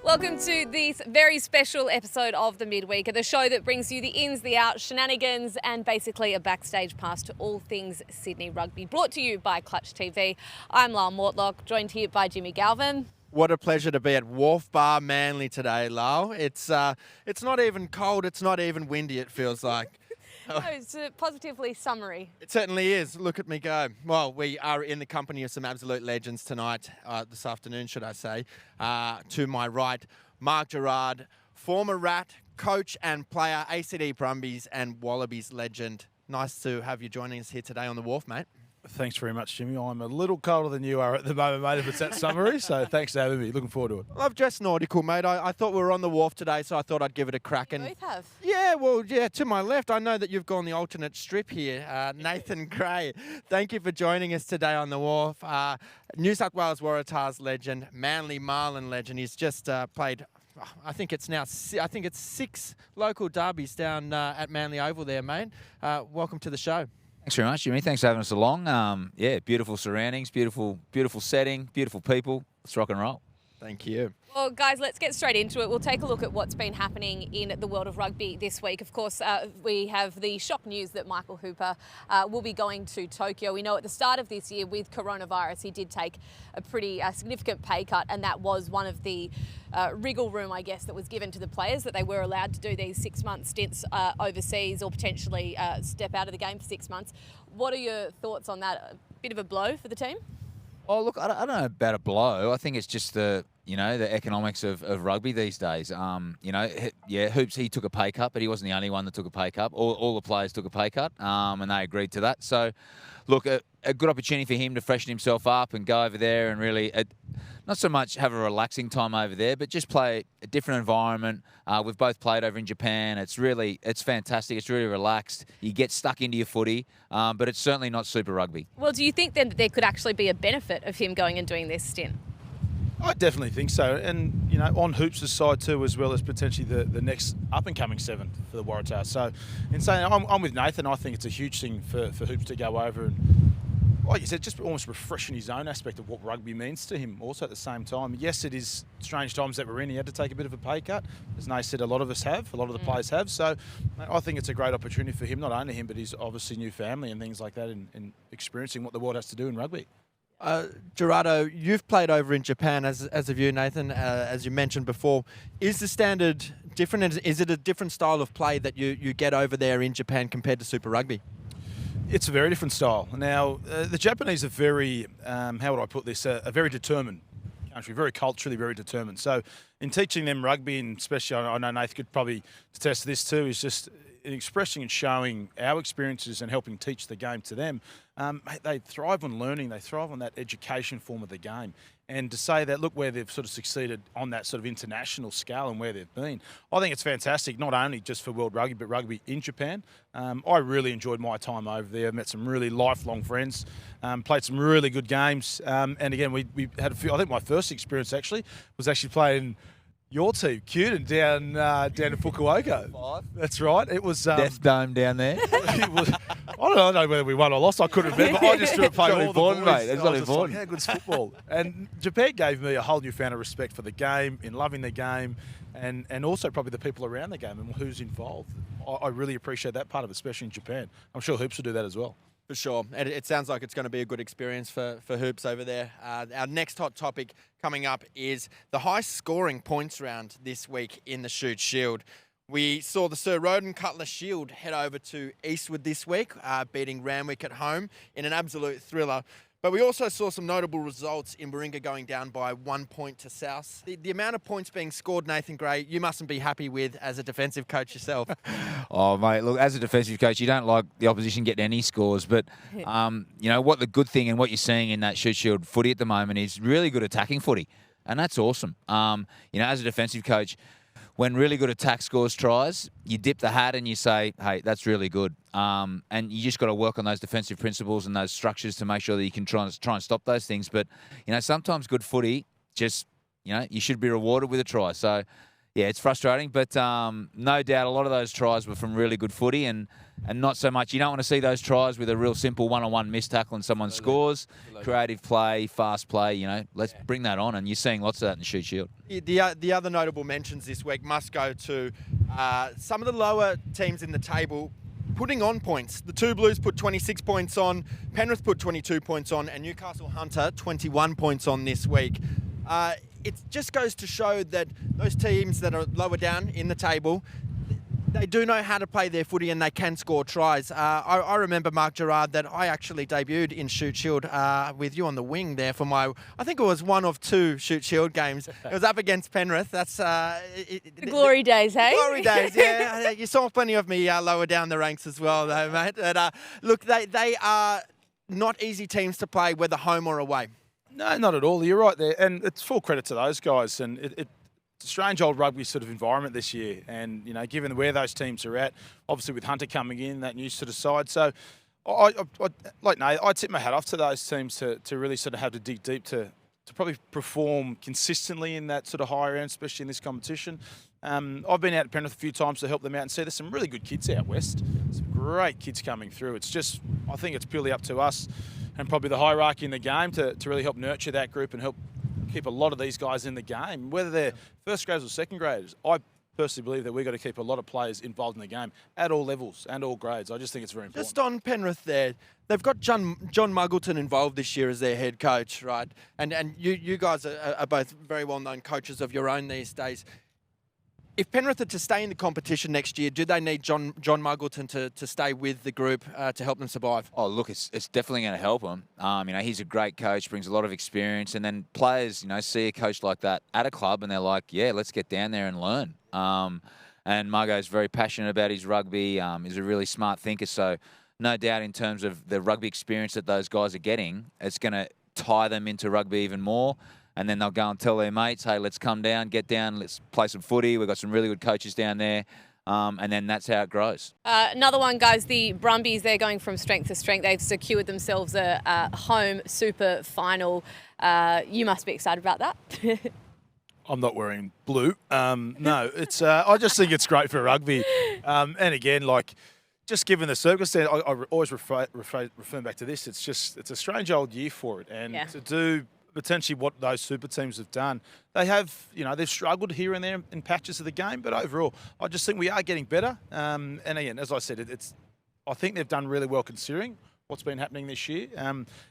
Welcome to this very special episode of the Midweeker, the show that brings you the ins, the outs, shenanigans, and basically a backstage pass to all things Sydney rugby. Brought to you by Cluch TV. I'm Lyle Mortlock, joined here by Jimmy Galvin. What a pleasure to be at Wharf Bar, Manly today, Lyle. It's not even cold, it's not even windy, it feels like. No, it's positively summery. It certainly is. Look at me go. Well, we are in the company of some absolute legends tonight, this afternoon, should I say. To my right, Mark Gerard, former Rat, coach and player, ACD Brumbies and Wallabies legend. Nice to have you joining us here today on the Wharf, mate. Thanks very much, Jimmy. I'm a little colder than you are at the moment, mate, if it's that summery, so thanks for having me. Looking forward to it. Well, I've dressed nautical, mate. I thought we were on the wharf today, so I thought I'd give it a crack. You both have. Yeah, well, yeah, to my left, I know that you've gone the alternate strip here. Nathan Gray, thank you for joining us today on the Wharf. New South Wales Waratahs legend, Manly Marlin legend. He's just played, I think it's 6 local derbies down at Manly Oval there, mate. Welcome to the show. Thanks very much, Jimmy. Thanks for having us along. Beautiful surroundings, beautiful setting, beautiful people. Let's rock and roll. Thank you. Well, guys, let's get straight into it. We'll take a look at what's been happening in the world of rugby this week. Of course, we have the shock news that Michael Hooper will be going to Tokyo. We know at the start of this year with coronavirus, he did take a pretty significant pay cut, and that was one of the wriggle room, I guess, that was given to the players, that they were allowed to do these 6-month stints overseas or potentially step out of the game for 6 months. What are your thoughts on that? A bit of a blow for the team? Oh, look, I don't know about a blow. I think it's just the economics of rugby these days. Hoops, he took a pay cut, but he wasn't the only one that took a pay cut. All the players took a pay cut, and they agreed to that. So, look, a good opportunity for him to freshen himself up and go over there and really, not so much have a relaxing time over there, but just play a different environment. We've both played over in Japan. It's fantastic. It's really relaxed. You get stuck into your footy, but it's certainly not super rugby. Well, do you think then that there could actually be a benefit of him going and doing this stint? I definitely think so. And, on Hoops' side too, as well as potentially the next up-and-coming 7 for the Waratahs. So, in saying I'm with Nathan, I think it's a huge thing for Hoops to go over and, like you said, just almost refreshing his own aspect of what rugby means to him also at the same time. Yes, it is strange times that we're in. He had to take a bit of a pay cut. As Nate said, a lot of the players have. So I think it's a great opportunity for him, not only him, but his obviously new family and things like that in experiencing what the world has to do in rugby. Gerardo, you've played over in Japan, as have you, Nathan, as you mentioned before. Is the standard different? Is it a different style of play that you get over there in Japan compared to Super Rugby? It's a very different style. Now, the Japanese are very, how would I put this, a very determined country, very culturally very determined. So in teaching them rugby, and especially, I know Nathan could probably attest to this too, is just in expressing and showing our experiences and helping teach the game to them. They thrive on learning. They thrive on that education form of the game. And to say that, look where they've sort of succeeded on that sort of international scale and where they've been, I think it's fantastic, not only just for world rugby, but rugby in Japan. I really enjoyed my time over there, met some really lifelong friends, played some really good games. And again, we had a few, I think my first experience actually was playing your team, Cutin, down to Fukuoka. That's right. It was Death Dome down there. It was, I don't know whether we won or lost. I couldn't remember. I just played all the boys. Mate. It's not important. How good's football? And Japan gave me a whole newfound respect for the game, in loving the game, and also probably the people around the game and who's involved. I really appreciate that part of it, especially in Japan. I'm sure Hoops will do that as well. For sure. It sounds like it's going to be a good experience for Hoops over there. Our next hot topic coming up is the high-scoring points round this week in the Shute Shield. We saw the Sir Roden Cutler Shield head over to Eastwood this week, beating Randwick at home in an absolute thriller. But we also saw some notable results in Warringah going down by 1 point to South. The amount of points being scored, Nathan Gray, you mustn't be happy with as a defensive coach yourself. Oh, mate, look, as a defensive coach, you don't like the opposition getting any scores. But, what the good thing and what you're seeing in that Shoot Shield footy at the moment is really good attacking footy. And that's awesome. As a defensive coach, when really good attack scores tries, you dip the hat and you say, hey, that's really good. And you just got to work on those defensive principles and those structures to make sure that you can try and stop those things. But, sometimes good footy just, you should be rewarded with a try. So, yeah, it's frustrating. But no doubt a lot of those tries were from really good footy and not so much. You don't want to see those tries with a real simple one-on-one missed tackle and someone scores. Creative play, fast play, let's bring that on. And you're seeing lots of that in the Shoot Shield. The other notable mentions this week must go to some of the lower teams in the table putting on points. The Two Blues put 26 points on, Penrith put 22 points on, and Newcastle Hunter 21 points on this week. It just goes to show that those teams that are lower down in the table, they do know how to play their footy and they can score tries. I remember, Mark Gerard, that I actually debuted in Shoot Shield with you on the wing there for I think it was one of 2 Shoot Shield games. It was up against Penrith. That's the glory days, hey? Glory days, yeah. You saw plenty of me lower down the ranks as well, though, mate. But, look, they are not easy teams to play, whether home or away. No, not at all. You're right there. And it's full credit to those guys. And it's a strange old rugby sort of environment this year. And, given where those teams are at, obviously with Hunter coming in, that new sort of side. So, I tip my hat off to those teams to really sort of have to dig deep to probably perform consistently in that sort of higher end, especially in this competition. I've been out to Penrith a few times to help them out and see there's some really good kids out west. Some great kids coming through. It's just, I think it's purely up to us and probably the hierarchy in the game to really help nurture that group and help keep a lot of these guys in the game, whether they're first graders or second graders. I personally believe that we've got to keep a lot of players involved in the game at all levels and all grades. I just think it's very important. Just on Penrith there, they've got John Muggleton involved this year as their head coach, right? And you guys are both very well-known coaches of your own these days. If Penrith are to stay in the competition next year, do they need John Muggleton to stay with the group to help them survive? Oh, look, it's definitely going to help him. He's a great coach, brings a lot of experience, and then players, see a coach like that at a club, and they're like, yeah, let's get down there and learn. And Margot's very passionate about his rugby. He's a really smart thinker, so no doubt in terms of the rugby experience that those guys are getting, it's going to tie them into rugby even more. And then they'll go and tell their mates, hey, let's come down, get down, let's play some footy. We've got some really good coaches down there. And then that's how it grows. Another one, guys, the Brumbies, they're going from strength to strength. They've secured themselves a home super final. You must be excited about that. I'm not wearing blue. No, it's. I just think it's great for rugby. And again, just given the circumstance, I always refer back to this. It's a strange old year for it. And to do potentially what those super teams have done. They have, they've struggled here and there in patches of the game, but overall, I just think we are getting better. And again, as I said, I think they've done really well considering what's been happening this year.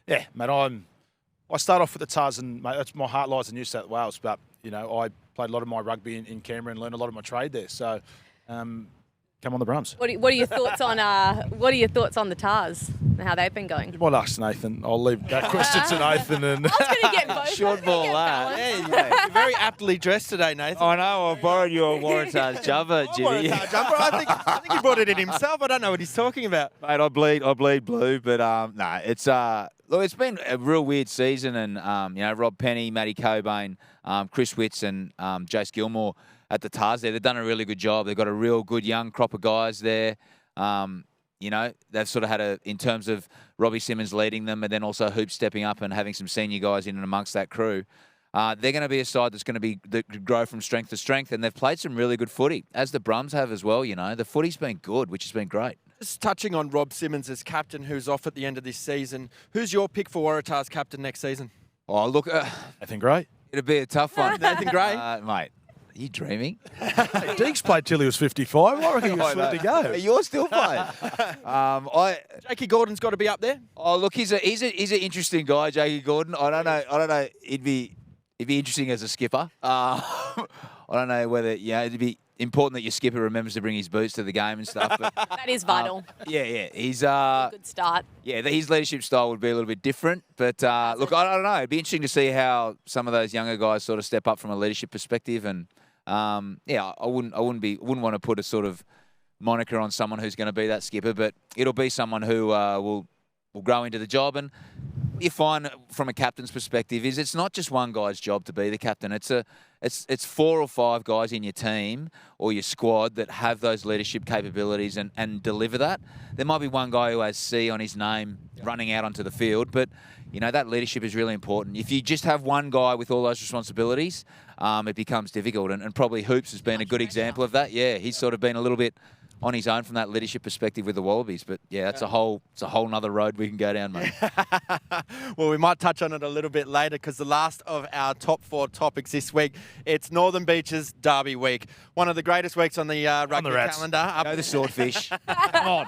Mate, I start off with the Tars, and mate, that's my heart lies in New South Wales, but I played a lot of my rugby in Canberra and learned a lot of my trade there. So, come on the Brums. What are your thoughts on the Tars and how they've been going? You might ask Nathan. I'll leave that question to Nathan. And I was going to get both. Short ball that. You're very aptly dressed today, Nathan. I know. I borrowed your Waratahs jumper, Jimmy. I think he brought it in himself. I don't know what he's talking about. Mate, I bleed blue, but it's look, it's been a real weird season, and Rob Penny, Matty Cobain, Chris Witts, and Jace Gilmore at the Tars there. They've done a really good job. They've got a real good young crop of guys there. They've sort of had in terms of Robbie Simmons leading them, and then also Hoop stepping up and having some senior guys in and amongst that crew. They're going to be a side that's going to grow from strength to strength, and they've played some really good footy, as the Brums have as well. The footy's been good, which has been great. Just touching on Rob Simmons as captain, who's off at the end of this season. Who's your pick for Waratahs captain next season? Oh, look, Nathan Gray. It'll be a tough one. Nathan Gray? Mate. Are you dreaming? Deeks played till he was 55. I reckon he was good to go. You're still playing. Jakey Gordon's got to be up there. Oh, look, he's an interesting guy, Jakey Gordon. I don't It'd be interesting as a skipper. I don't know whether it'd be important that your skipper remembers to bring his boots to the game and stuff. But, That is vital. yeah. He's Good start. yeah, his leadership style would be a little bit different. But look, I don't know. It'd be interesting to see how some of those younger guys sort of step up from a leadership perspective. And yeah, I wouldn't want to put a sort of moniker on someone who's going to be that skipper, but it'll be someone who will grow into the job. And what you find from a captain's perspective is it's not just one guy's job to be the captain. It's 4 or 5 guys in your team or your squad that have those leadership capabilities and deliver that. There might be one guy who has C on his name running out onto the field, but you know that leadership is really important. If you just have one guy with all those responsibilities, it becomes difficult. And probably Hoops has been a good example of that. Yeah, he's sort of been a little bit on his own from that leadership perspective with the Wallabies. But yeah, it's a whole nother road we can go down, mate. Well, we might touch on it a little bit later because the last of our top 4 topics this week, it's Northern Beaches Derby Week. One of the greatest weeks on the rugby calendar. Go the Swordfish. Come on.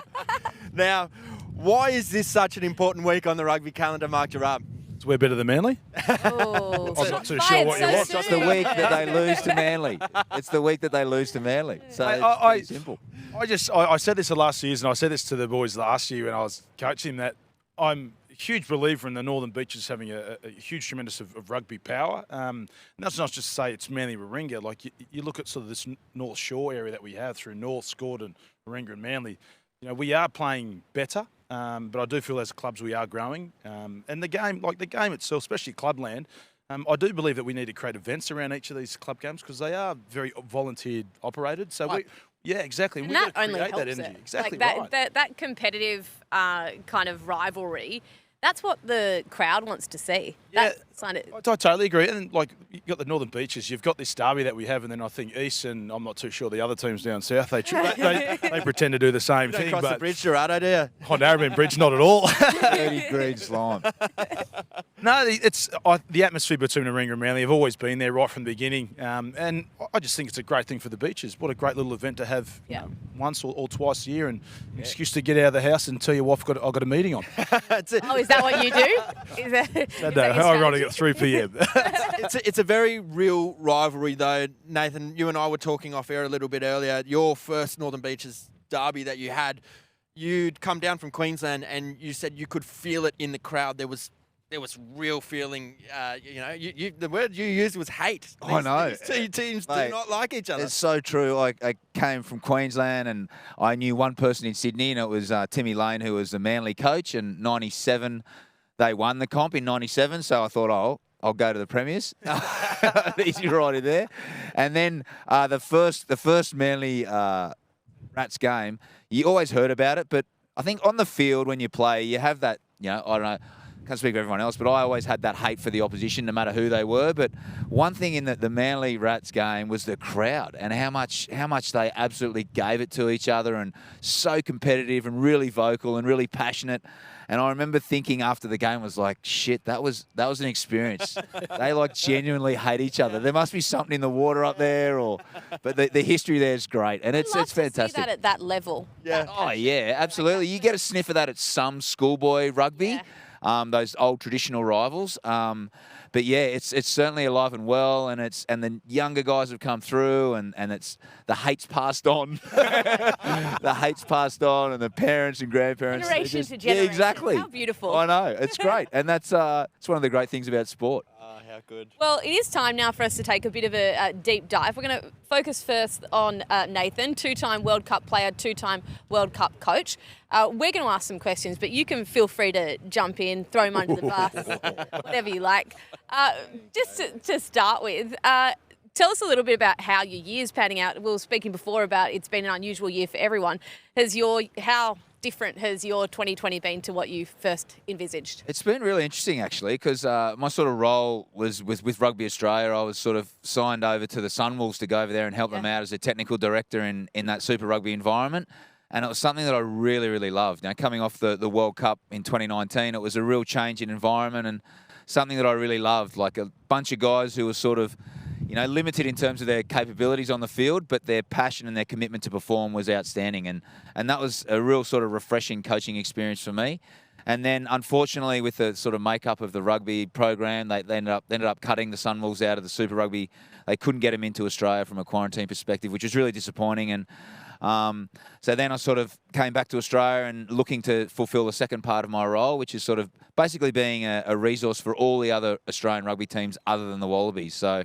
Now, why is this such an important week on the rugby calendar, Mark Gerard? We're better than Manly. Oh, I'm not too sure what you want. It's the week that they lose to Manly. It's the week that they lose to Manly. So it's pretty simple. I said this the last season. I said this to the boys last year when I was coaching that I'm a huge believer in the Northern Beaches having a huge tremendous of rugby power. And that's not just to say it's Manly Warringah. Like you look at sort of this North Shore area that we have through North, Scorden, Warringah and Manly. You know, we are playing better, but I do feel as clubs we are growing. And the game itself, especially Clubland, I do believe that we need to create events around each of these club games because they are very volunteer operated. So yeah, exactly. And we've that got to only create helps that energy. it. Exactly like right. that competitive kind of rivalry. That's what the crowd wants to see. Yeah, I I totally agree. And like you've got the Northern Beaches, you've got this derby that we have, and then I think East and I'm not too sure the other teams down south. They pretend to do the same thing. Cross but the bridge, Gerardo, do you? on Narrabeen Bridge, not at all. 30 green slime. No, it's the atmosphere between Warringah and Manly have always been there right from the beginning, and I just think it's a great thing for the beaches. What a great little event to have once or twice a year, and an excuse to get out of the house and tell your wife I've got a meeting on. Oh, is that what you do? Is that How ironic at 3 p.m. It's a very real rivalry, though. Nathan, you and I were talking off air a little bit earlier. Your first Northern Beaches derby that you had, you'd come down from Queensland and you said you could feel it in the crowd. There was real feeling. The word you used was hate. I know. These two teams Mate, do not like each other. It's so true. I came from Queensland and I knew one person in Sydney, and it was Timmy Lane, who was the Manly coach. And 97, they won the comp in 97. So I thought, I'll go to the Premiers. Easy righty there. And then the first Manly Rats game, you always heard about it, but I think on the field when you play, you have that, I don't know, can't speak for everyone else, but I always had that hate for the opposition, no matter who they were. But one thing in the Manly Rats game was the crowd and how much they absolutely gave it to each other, and so competitive and really vocal and really passionate. And I remember thinking after the game was like, shit, that was an experience. They like genuinely hate each other. There must be something in the water up there, but the history there is great, and it's fantastic. To see that at that level. Yeah. Oh yeah, absolutely. You get a sniff of that at some schoolboy rugby. Yeah. Those old traditional rivals. But yeah, it's certainly alive and well, and the younger guys have come through, and it's the hate's passed on. The hate's passed on, and the parents and grandparents. Generation to generation. Yeah, exactly. How beautiful. I know, it's great, and that's it's one of the great things about sport. How good. Well, it is time now for us to take a bit of a deep dive. We're going to focus first on Nathan, 2-time World Cup player, 2-time World Cup coach. We're going to ask some questions, but you can feel free to jump in, throw him under the bus, whatever you like. Just to start with, tell us a little bit about how your year's panning out. We were speaking before about it's been an unusual year for everyone. How different has your 2020 been to what you first envisaged? It's been really interesting, actually, because my sort of role was with Rugby Australia. I was sort of signed over to the Sunwolves to go over there and help them out as a technical director in that Super Rugby environment. And it was something that I really, really loved. Now, coming off the World Cup in 2019, it was a real change in environment and something that I really loved. Like a bunch of guys who were sort of, limited in terms of their capabilities on the field, but their passion and their commitment to perform was outstanding. And that was a real sort of refreshing coaching experience for me. And then, unfortunately, with the sort of makeup of the rugby program, they ended up cutting the Sunwolves out of the Super Rugby. They couldn't get them into Australia from a quarantine perspective, which was really disappointing. And so then I sort of came back to Australia and looking to fulfil the second part of my role, which is sort of basically being a resource for all the other Australian rugby teams other than the Wallabies. So.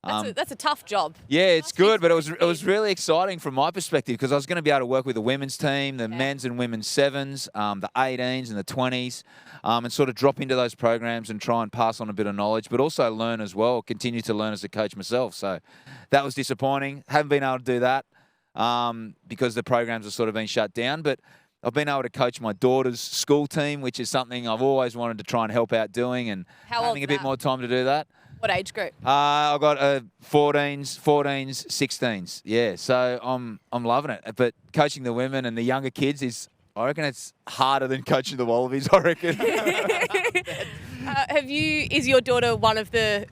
That's a tough job. Yeah, it's good, but it was really exciting from my perspective because I was going to be able to work with the women's team, the men's and women's sevens, the 18s and the 20s, and sort of drop into those programs and try and pass on a bit of knowledge, but also learn as well, continue to learn as a coach myself. So that was disappointing. Haven't been able to do that because the programs have sort of been shut down, but I've been able to coach my daughter's school team, which is something I've always wanted to try and help out doing, and having a bit more time to do that. What age group? I've got 14s, 16s. Yeah, so I'm loving it. But coaching the women and the younger kids I reckon it's harder than coaching the Wallabies, I reckon. Is your daughter one of the,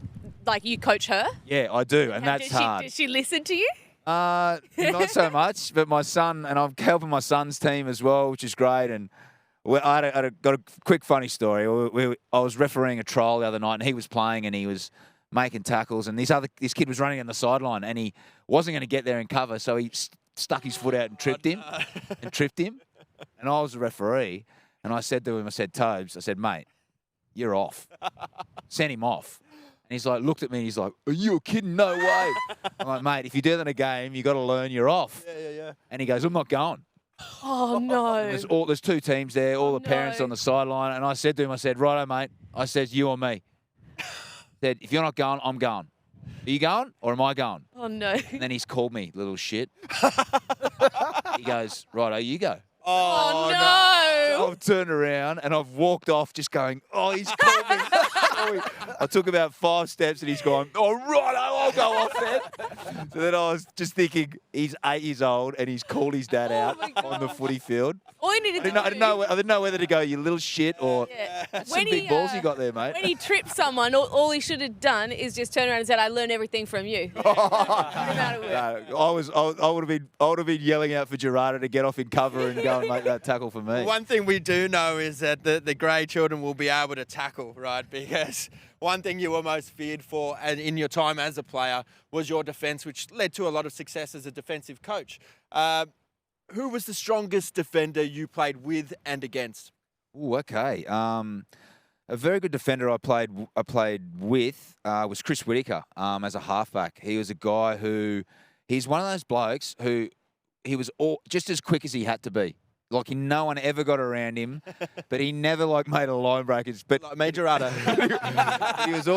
you coach her? Yeah, I do, and that's hard. Does she listen to you? Not so much, but my son, and I'm helping my son's team as well, which is great. And I got a quick funny story. I was refereeing a trial the other night, and he was playing, and he was making tackles, and this kid was running on the sideline, and he wasn't going to get there and cover, so he stuck his foot out and tripped him, and I was the referee, and I said to him, Tobes, I said, mate, you're off. Send him off. And he's like, looked at me, and he's like, are you kidding? No way. I'm like, mate, if you do that in a game, you got to learn you're off. Yeah. And he goes, I'm not going. Oh, no. There's two teams there, all the parents on the sideline. And I said to him, righto, mate. I said, you or me. I said, if you're not going, I'm going. Are you going or am I going? Oh, no. And then he's called me, little shit. He goes, righto, you go. Oh, no. So I've turned around and I've walked off just going, oh, he's called me. I took about 5 steps and he's gone, oh, righto, I'll go off then. So then I was just thinking, he's 8 years old and he's called his dad out on the footy field. All you needed I didn't know whether to go, you little shit, or that's some big balls you got there, mate. When he tripped someone, all he should have done is just turn around and said, I learned everything from you. I would have been yelling out for Gerardo to get off in cover and go and make that tackle for me. One thing we do know is that the grey children will be able to tackle, right? Because one thing you were most feared for and in your time as a player was your defence, which led to a lot of success as a defensive coach. Who was the strongest defender you played with and against? Oh, okay. A very good defender I played with was Chris Whittaker as a halfback. He was a guy he's one of those blokes who he was just as quick as he had to be. No one ever got around him, but he never made a line breakers. But like Major Rudder. he was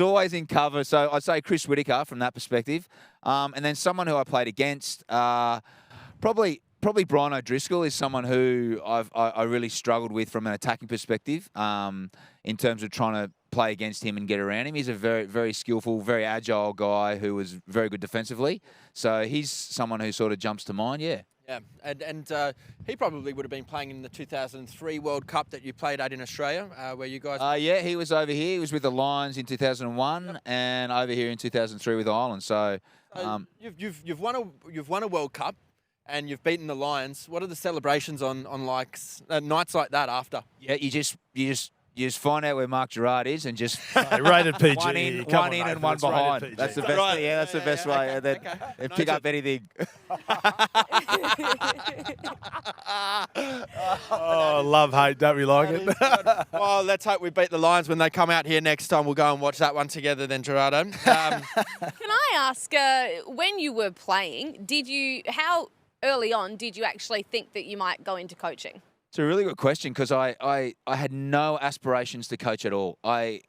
always in cover. So I'd say Chris Whittaker from that perspective. And then someone who I played against, probably Brian O'Driscoll is someone who I really struggled with from an attacking perspective in terms of trying to play against him and get around him. He's a very, very skillful, very agile guy who was very good defensively. So he's someone who sort of jumps to mind, yeah. Yeah, and he probably would have been playing in the 2003 World Cup that you played at in Australia, where you guys... Yeah, he was over here. He was with the Lions in 2001 and over here in 2003 with Ireland. So you've won a World Cup and you've beaten the Lions. What are the celebrations on nights like that after? Yeah, you just find out where Mark Gerard is and just rated PG. one in and one behind. That's the best. Right. Yeah, that's the best way. And then pick up anything. Oh, love hate. Don't we like it? Well, let's hope we beat the Lions when they come out here next time. We'll go and watch that one together then, Gerardo. Can I ask, when you were playing, how early on did you actually think that you might go into coaching? It's a really good question because I had no aspirations to coach at all. I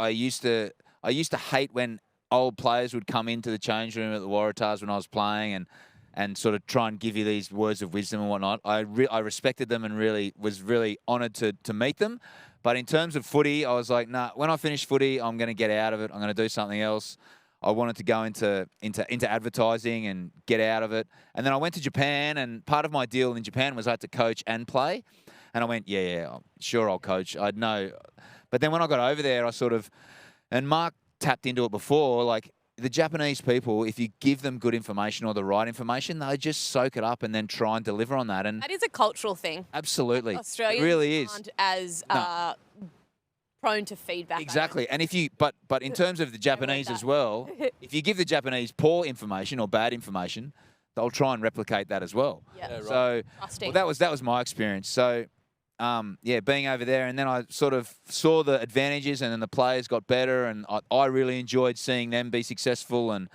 used to hate when old players would come into the change room at the Waratahs when I was playing and sort of try and give you these words of wisdom and whatnot. I respected them and really was really honoured to meet them. But in terms of footy, I was like, nah, when I finish footy, I'm going to get out of it. I'm going to do something else. I wanted to go into advertising and get out of it. And then I went to Japan, and part of my deal in Japan was I had to coach and play. And I went, yeah, sure, I'll coach. I'd know. But then when I got over there, and Mark tapped into it before, the Japanese people, if you give them good information or the right information, they just soak it up and then try and deliver on that. And That is a cultural thing. absolutely, Australians it really is. aren't as No. prone to feedback. Exactly. And if you, but in terms of the Japanese as well, if you give the Japanese poor information or bad information, they'll try and replicate that as well. Yeah. right. So Trusting. well, that was my experience. So being over there, and then I sort of saw the advantages, and then the players got better, and I really enjoyed seeing them be successful and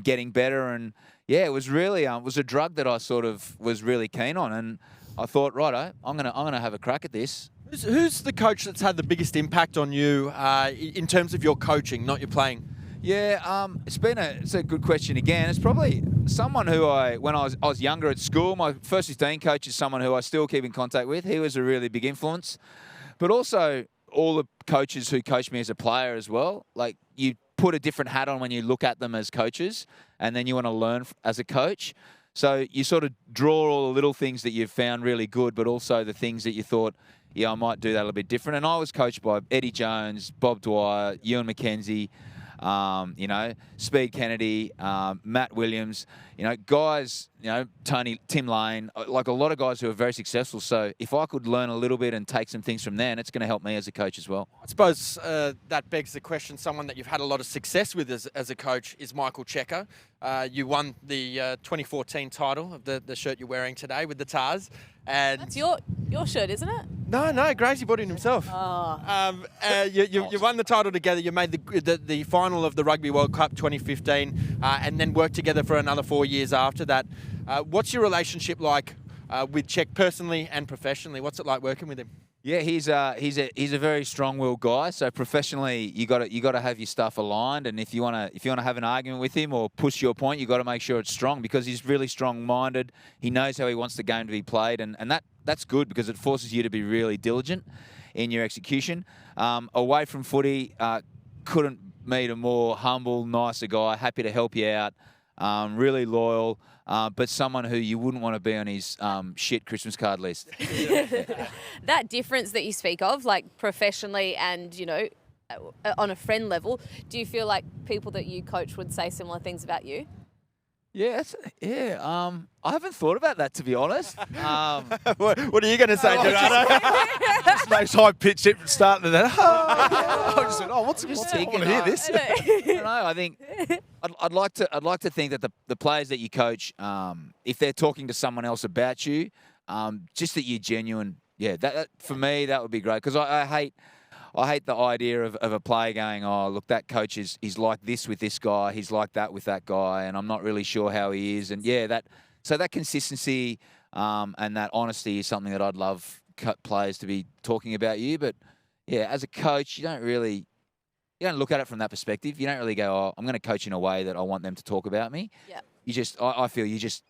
getting better. And yeah, it was really it was a drug that I sort of was really keen on, and I thought, righto, I'm gonna have a crack at this. Who's the coach that's had the biggest impact on you in terms of your coaching, not your playing? Yeah, it's a good question again. It's probably someone who when I was younger at school, my first 15 coach is someone who I still keep in contact with. He was a really big influence, but also all the coaches who coached me as a player as well. Like, you put a different hat on when you look at them as coaches, and then you want to learn as a coach. So you sort of draw all the little things that you've found really good, but also the things that you thought, yeah, I might do that a little bit different. And I was coached by Eddie Jones, Bob Dwyer, Ewan McKenzie, Speed Kennedy, Matt Williams, guys, Tim Lane, like a lot of guys who are very successful. So if I could learn a little bit and take some things from them, it's going to help me as a coach as well. I suppose that begs the question, someone that you've had a lot of success with as a coach is Michael Checker. You won the 2014 title of the shirt you're wearing today with the Tars. And That's your shirt, isn't it? No, Gracie bought it himself. Oh. You won the title together. You made the final of the Rugby World Cup 2015, and then worked together for another 4 years after that. What's your relationship like with Check personally and professionally? What's it like working with him? Yeah, he's a very strong-willed guy. So professionally, you got to have your stuff aligned, and if you want to have an argument with him or push your point, you got to make sure it's strong, because he's really strong-minded. He knows how he wants the game to be played, and that's good, because it forces you to be really diligent in your execution. Away from footy, couldn't meet a more humble, nicer guy. Happy to help you out. Really loyal. But someone who you wouldn't want to be on his shit Christmas card list. That difference that you speak of, like professionally and, on a friend level, do you feel like people that you coach would say similar things about you? Yeah, I haven't thought about that, to be honest. What are you going to say, Gerardo? Just nice high pitch at the start of that. I just said, what's I want to hear this? I don't know. I think I'd like to think that the players that you coach, if they're talking to someone else about you, just that you're genuine. Yeah, that for me that would be great, because I hate the idea of a player going, oh, look, that coach he's like this with this guy, he's like that with that guy, and I'm not really sure how he is. And yeah, that consistency and that honesty is something that I'd love players to be talking about you. But yeah, as a coach, you don't look at it from that perspective. You don't really go, oh, I'm going to coach in a way that I want them to talk about me. Yeah. I feel you just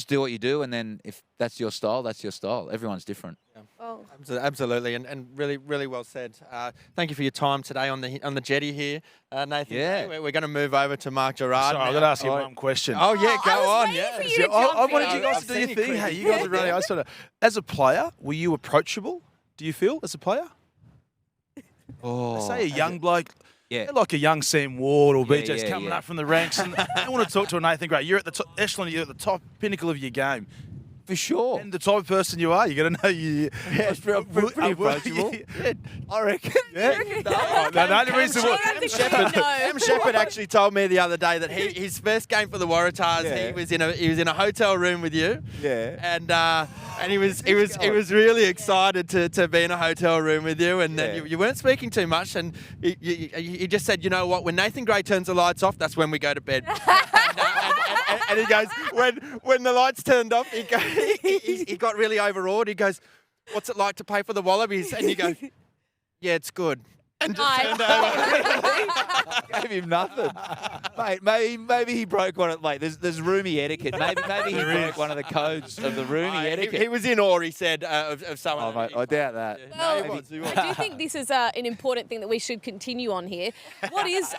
do what you do, and then if that's your style, that's your style. Everyone's different. Yeah. Oh. Absolutely, and really, really well said. Thank you for your time today on the jetty here, Nathan. Yeah. We're going to move over to Mark Gerard. Sorry, I'm going to ask you one question. Oh yeah, I go was on. waiting Yeah. for you to I jump wanted in. you guys I've to do seen your you thing. quick. Hey, you guys are running. As a player, were you approachable? Do you feel as a player? Oh, Say a young bloke. Yeah. They're like a young Sam Ward or Yeah, BJ's yeah, coming yeah. up from the ranks, and they want to talk to a Nathan Gray. You're at the top echelon, you're at the top pinnacle of your game. for sure. And the type of person you are, you're going to know you. Yeah, pretty approachable. Yeah. I reckon. Yeah. No, the only reason why. I don't think you know. Em Shepherd actually told me the other day that his first game for the Waratahs, Yeah. he was in a hotel room with you. Yeah. And he was really excited to be in a hotel room with you, and then Yeah. you weren't speaking too much, and he just said, you know what, when Nathan Gray turns the lights off, that's when we go to bed. And he goes, when the lights turned off, he got really overawed. He goes, what's it like to play for the Wallabies? And you go, yeah, it's good. And just turned over. Gave him nothing. Mate, maybe he broke one of, mate, there's roomy etiquette. Maybe he broke one of the codes of the roomy etiquette. He was in awe, he said, of someone. Oh, mate, I doubt that. Well, No, he was. I do think this is an important thing that we should continue on here. What is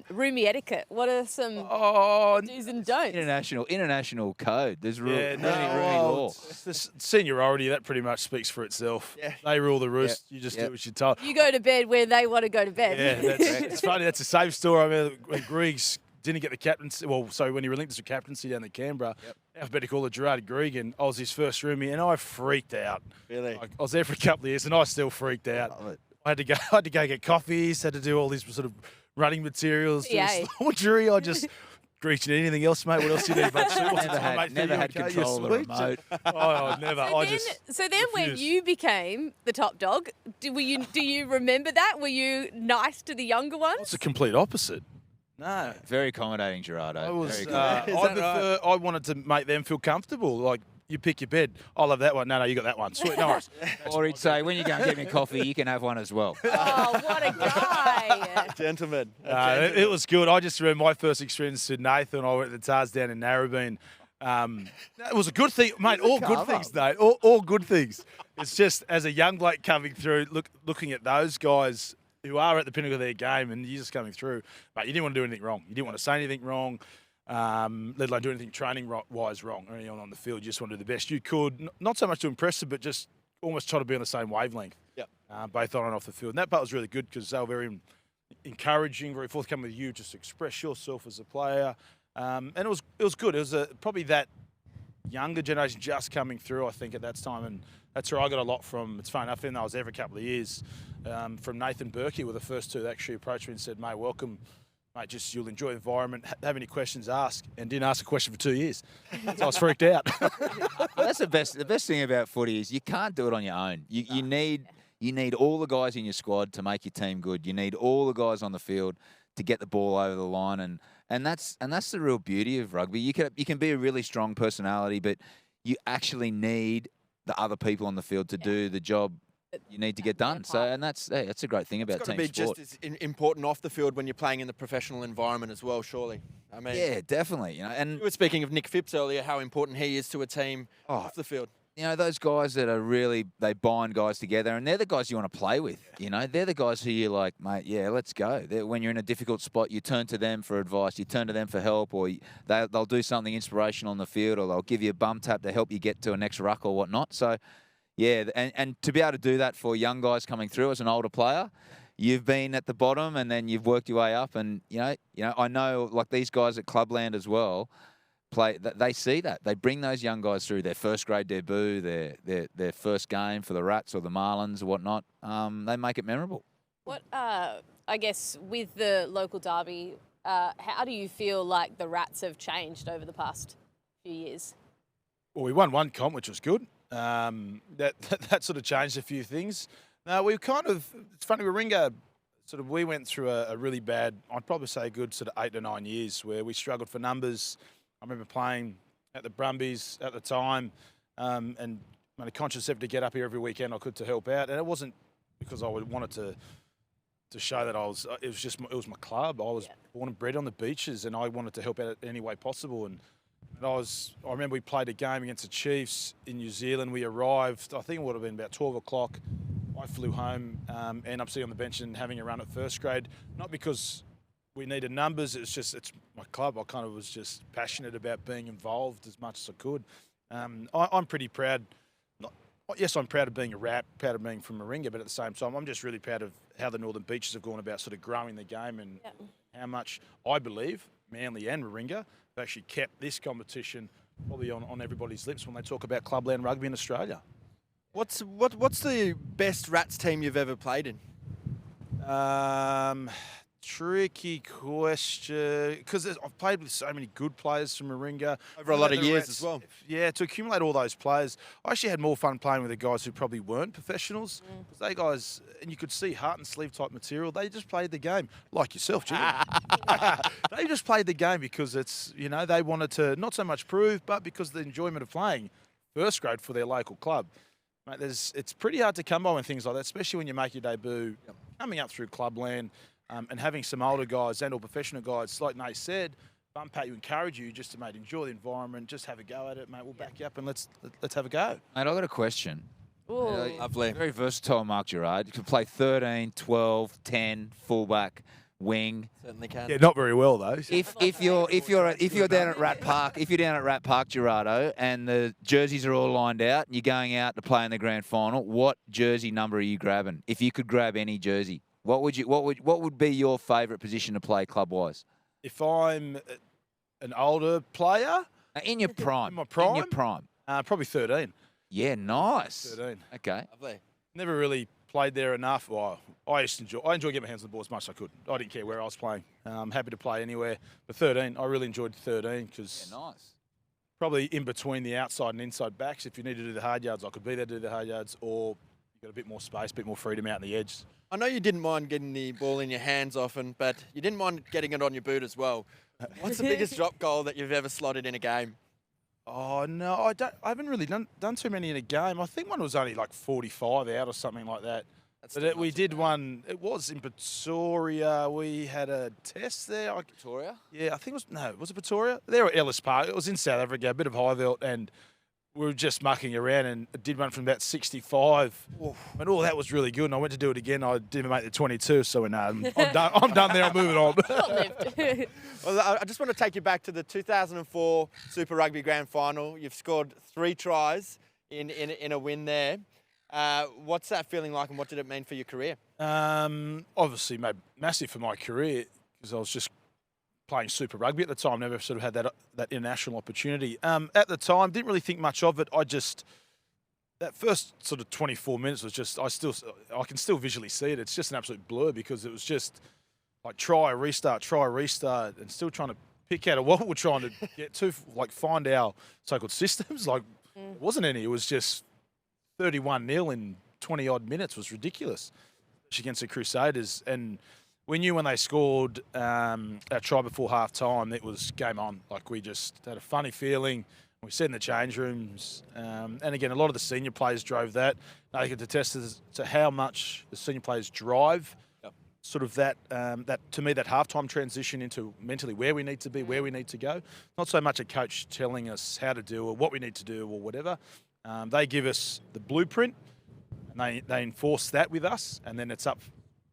roomy etiquette? What are some do's and don'ts? International code. There's roomy well, law. it's the seniority, that pretty much speaks for itself. Yeah. They rule the roost. Yeah. You just Yeah. do what you're told. You go to bed where they want to go to bed. Yeah, it's funny. That's the same story. I mean, when Griggs didn't get the captaincy. Well, so when he relinquished the captaincy down at Canberra, alphabetical order, Gerard Gregan, I was his first roomie, and I freaked out. Really? I was there for a couple of years, and I still freaked out. I had to go get coffees, had to do all these sort of running materials, do his laundry. I just Greach, you need anything else, mate? What else do you need? Never had control of the remote. Oh, never. So then when you became the top dog, do you remember that? Were you nice to the younger ones? It's the complete opposite. No. Very accommodating, Gerardo. I wanted to make them feel comfortable. Like, you pick your bed. I love that one. No, you got that one. Sweet, nice. Or he'd say, when you go and get me coffee, you can have one as well. Oh, what a guy. Gentleman. It was good. I just remember my first experience with Nathan. I went to the Tars down in Narrabeen. It was a good thing, mate. All good things, Nate. All good things. It's just, as a young bloke coming through, looking at those guys who are at the pinnacle of their game, and you're just coming through, mate, you didn't want to do anything wrong. You didn't want to say anything wrong. Let alone do anything training-wise wrong or anyone on the field. You just want to do the best you could. Not so much to impress them, but just almost try to be on the same wavelength. Yep. Both on and off the field. And that part was really good because they were very encouraging, very forthcoming with you. Just express yourself as a player. And it was good. It was probably that younger generation just coming through, I think, at that time. And that's where I got a lot from. It's funny enough, even though I was there for a couple of years, from Nathan Berkey were the first two that actually approached me and said, mate, welcome. Mate, just you'll enjoy the environment. Have any questions, ask. And didn't ask a question for 2 years. So I was freaked out. That's the best. The best thing about footy is you can't do it on your own. You need all the guys in your squad to make your team good. You need all the guys on the field to get the ball over the line, and that's the real beauty of rugby. You can be a really strong personality, but you actually need the other people on the field to do the job you need to get done. So, and that's a great thing about team sport. It's got to be just as important off the field when you're playing in the professional environment as well, surely. I mean, yeah, definitely. And you were speaking of Nick Phipps earlier, how important he is to a team off the field. Those guys that are really, they bind guys together, and they're the guys you want to play with. They're the guys who you're like, mate, yeah, let's go. When you're in a difficult spot, you turn to them for advice, you turn to them for help, or they'll do something inspirational on the field, or they'll give you a bum tap to help you get to a next ruck or whatnot. So, yeah, and to be able to do that for young guys coming through as an older player, you've been at the bottom and then you've worked your way up. And, I know like these guys at Clubland as well, they see that. They bring those young guys through their first grade debut, their first game for the Rats or the Marlins or whatnot. They make it memorable. What, I guess, with the local derby, how do you feel like the Rats have changed over the past few years? Well, we won one comp, which was good. That sort of changed a few things. We it's funny, Warringah, we went through a really bad, I'd probably say a good sort of 8 to 9 years where we struggled for numbers. I remember playing at the Brumbies at the time and made a conscious effort to get up here every weekend I could to help out. And it wasn't because I wanted to show that it was my club. I was born and bred on the beaches and I wanted to help out in any way possible. And I remember we played a game against the Chiefs in New Zealand. We arrived, I think it would have been about 12 o'clock. I flew home and I'm sitting on the bench and having a run at first grade. Not because we needed numbers, it's my club. I kind of was just passionate about being involved as much as I could. I'm pretty proud. Yes, I'm proud of being a Rat, proud of being from Warringah, but at the same time, I'm just really proud of how the Northern Beaches have gone about sort of growing the game and how much I believe Manly and Warringah have actually kept this competition probably on everybody's lips when they talk about clubland rugby in Australia. What's the best Rats team you've ever played in? Tricky question, because I've played with so many good players from Warringah. Over a lot of years as well. Yeah, to accumulate all those players. I actually had more fun playing with the guys who probably weren't professionals. Because they guys, and you could see heart and sleeve type material, they just played the game. Like yourself, Jimmy. They just played the game because they wanted to not so much prove, but because of the enjoyment of playing first grade for their local club. Mate, it's pretty hard to come by when things like that, especially when you make your debut coming up through clubland. And having some older guys and or professional guys, like Nate said, bump pat you, encourage you just to, mate, enjoy the environment, just have a go at it, mate. We'll back you up and let's have a go. Mate, I've got a question. Ooh. Lovely. Very versatile, Mark Gerard. You can play 13, 12, 10, fullback, wing. Certainly can. Yeah, not very well though. If you're down at Rat Park, Gerardo, and the jerseys are all lined out, and you're going out to play in the grand final, what jersey number are you grabbing? If you could grab any jersey. What would be your favourite position to play club-wise? if I'm an older player, In your prime. In my prime? In your prime. probably 13. Yeah, nice. 13. Okay. Lovely. Never really played there enough. Well, I enjoy getting my hands on the ball as much as I could. I didn't care where I was playing. I'm happy to play anywhere. But 13, I really enjoyed 13 because Yeah, nice. probably in between the outside and inside backs. If you need to do the hard yards, I could be there to do the hard yards, or you got a bit more space, a bit more freedom out in the edge. I know you didn't mind getting the ball in your hands often, but you didn't mind getting it on your boot as well. What's the biggest drop goal that you've ever slotted in a game? Oh no, I haven't really done too many in a game. I think one was only like 45 out or something like that. That's But still we not too did bad. one. It was in Pretoria. We had a test there. Victoria? Yeah, I think was it Pretoria? There at Ellis Park. It was in South Africa, a bit of high veld, and we were just mucking around and did one from about 65. And all that was really good. And I went to do it again. I didn't make the 22, so I'm done. I'm done there. I'm moving on. Short-lived. Well, I just want to take you back to the 2004 Super Rugby Grand Final. You've scored 3 tries in a win there. What's that feeling like, and what did it mean for your career? Obviously, made massive for my career because I was just playing Super Rugby at the time. Never sort of had that international opportunity. At the time, didn't really think much of it. That first sort of 24 minutes was just, I can still visually see it. It's just an absolute blur because it was just like try, restart, and still trying to pick out what we're trying to get to, like find our so-called systems. Like, it wasn't any. It was just 31-0 in 20-odd minutes was ridiculous against the Crusaders. And we knew when they scored our try before half-time, it was game on. Like, we just had a funny feeling. We sat in the change rooms. And again, a lot of the senior players drove that. They could attest to how much the senior players drive sort of that, to me, that halftime transition into mentally where we need to be, where we need to go. Not so much a coach telling us how to do or what we need to do or whatever. They give us the blueprint and they enforce that with us. And then it's up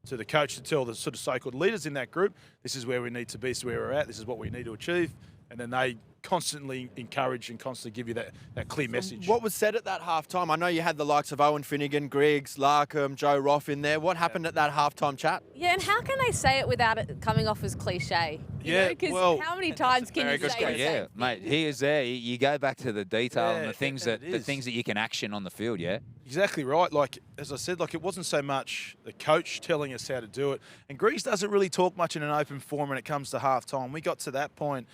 to the coach to tell the sort of so-called leaders in that group, this is where we need to be, this is where we're at, this is what we need to achieve. And then they constantly encourage and constantly give you that clear message. What was said at that halftime? I know you had the likes of Owen Finnegan, Griggs, Larkham, Joe Roff in there. What happened at that halftime chat? Yeah, and how can they say it without it coming off as cliche? Yeah, Because well, how many times can very you good say question. the Yeah, same mate. thing? He is there. You go back to the detail and Yeah, the things and that it the is. things that you can action on the field. Yeah. Exactly right. Like, as I said, like it wasn't so much the coach telling us how to do it. And Griggs doesn't really talk much in an open forum when it comes to half-time. We got to that point.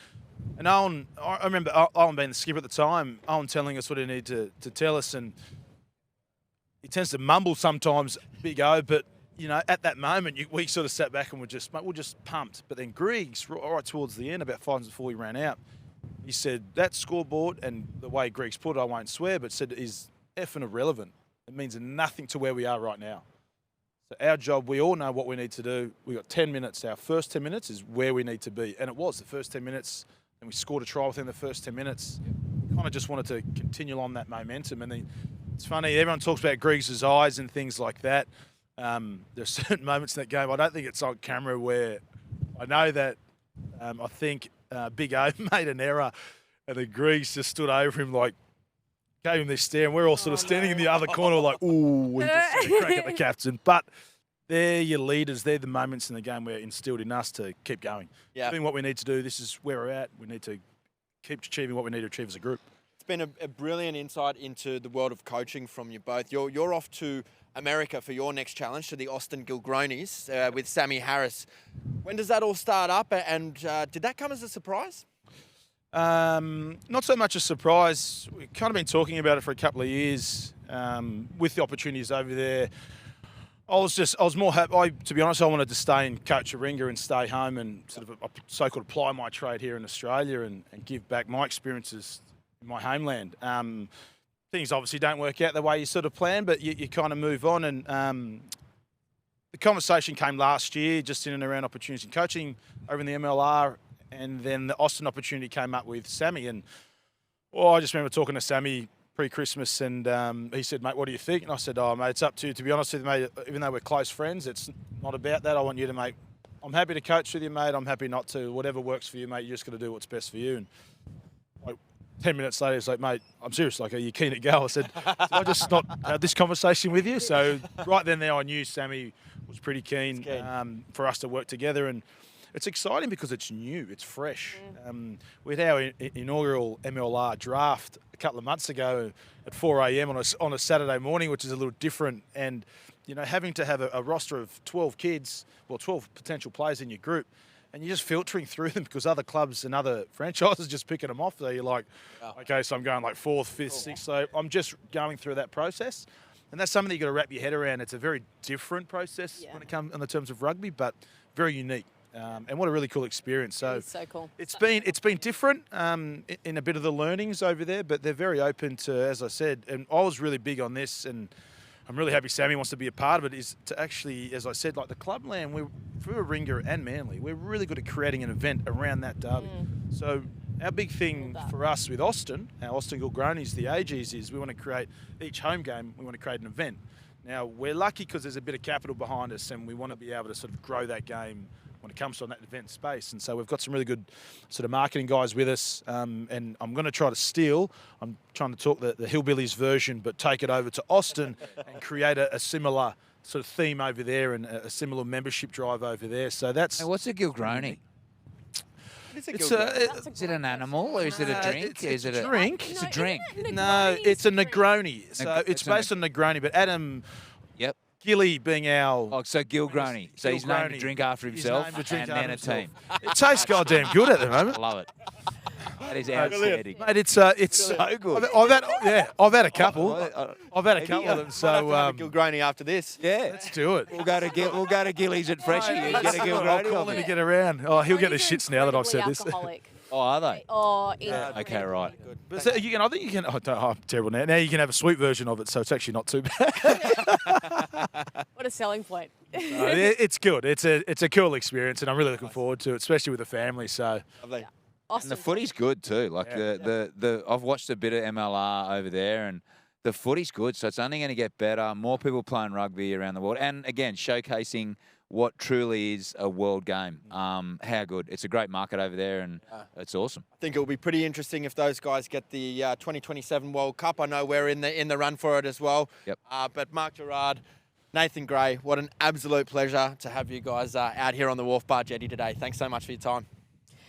And Owen, I remember Owen being the skipper at the time, Owen telling us what he needed to tell us. And he tends to mumble sometimes, Big O, but, you know, at that moment, we sort of sat back and we're just pumped. But then Griggs, right towards the end, about 5 minutes before he ran out, he said, that scoreboard, and the way Griggs put it, I won't swear, but said is effing irrelevant. It means nothing to where we are right now. So our job, we all know what we need to do. We got 10 minutes. Our first 10 minutes is where we need to be. And it was the first 10 minutes. And we scored a try within the first 10 minutes. Kind of just wanted to continue on that momentum. And then it's funny, everyone talks about Griggs' eyes and things like that. There are certain moments in that game, I don't think it's on camera, where I know that I think Big O made an error and then Griggs just stood over him, like, gave him this stare, and we're all sort of standing in the other corner like, ooh, we just sort of crack at the captain. But they're your leaders. They're the moments in the game where instilled in us to keep going. Yeah. Doing what we need to do. This is where we're at. We need to keep achieving what we need to achieve as a group. It's been a brilliant insight into the world of coaching from you both. You're off to America for your next challenge, to the Austin Gilgronis with Sammy Harris. When does that all start up, and did that come as a surprise? Not so much a surprise. We've kind of been talking about it for a couple of years with the opportunities over there. I was more happy. To be honest, I wanted to stay and coach a ringer and stay home and sort of so-called apply my trade here in Australia and give back my experiences in my homeland. Things obviously don't work out the way you sort of plan, but you kind of move on. And the conversation came last year, just in and around opportunities in coaching over in the MLR. And then the Austin opportunity came up with Sammy. And I just remember talking to Sammy pre-Christmas, and he said, mate, what do you think? And I said, oh, mate, it's up to you. To be honest with you, mate, even though we're close friends, it's not about that. I want you to, mate, I'm happy to coach with you, mate. I'm happy not to. Whatever works for you, mate, you're just going to do what's best for you. And like 10 minutes later, he's like, mate, I'm serious. Like, are you keen to go? I said, did I just not have this conversation with you? So right then there, I knew Sammy was pretty keen for us to work together. And it's exciting because it's new, it's fresh. We had our inaugural MLR draft a couple of months ago at 4 a.m. on a Saturday morning, which is a little different. And, you know, having to have a roster of 12 kids, well, 12 potential players in your group, and you're just filtering through them because other clubs and other franchises just picking them off. So you're like, okay, so I'm going like 4th, 5th, 6th. So I'm just going through that process. And that's something that you've got to wrap your head around. It's a very different process when it comes in the terms of rugby, but very unique. And what a really cool experience. So It's so cool. it's been different in a bit of the learnings over there, but they're very open to, as I said, and I was really big on this, and I'm really happy Sammy wants to be a part of it, is to actually, as I said, like the clubland, for Warringah and Manly, we're really good at creating an event around that derby. So our big thing for us with Austin, our Austin Gilgronis, the AGs, is we want to create each home game, we want to create an event. Now, we're lucky because there's a bit of capital behind us, and we want to be able to sort of grow that game when it comes to that event space. And so we've got some really good sort of marketing guys with us, and I'm going to try to steal. I'm trying to talk the Hillbillies version, but take it over to Austin and create a similar sort of theme over there and a similar membership drive over there. So that's... Now, what's a Gilgroni? Is it an animal or is it a drink? It's a drink. It's a drink. No, it's a Negroni. So it's based on Negroni, but Adam... Yep. Gilly being our... Oh, so Gilgroni. So he's named a drink after himself and then a team. It tastes goddamn good at the moment. I love it. That is outstanding. Mate, it's so good. I've had a couple. I've had a couple of them. So Gilgroni after this. Yeah. Let's do it. We'll go to Gillies at Freshie. You get a Gilgroni. Call him to get around. Oh, he'll get the shits now that I've said this. Oh, are they? Oh, Okay, right. But so you can, I think you can. Oh, I'm terrible now. Now you can have a sweet version of it, so it's actually not too bad. What a selling point. It's good. It's a cool experience, and I'm really looking forward to it, especially with the family. So. Lovely. Awesome. And the footy's good too. Like I've watched a bit of MLR over there, and the footy's good. So it's only going to get better. More people playing rugby around the world, and again showcasing what truly is a world game. How good. It's a great market over there, and it's awesome. I think it will be pretty interesting if those guys get the 2027 World Cup. I know we're in the run for it as well. Yep. But Mark Gerard, Nathan Gray, what an absolute pleasure to have you guys out here on the Wharf Bar Jetty today. Thanks so much for your time.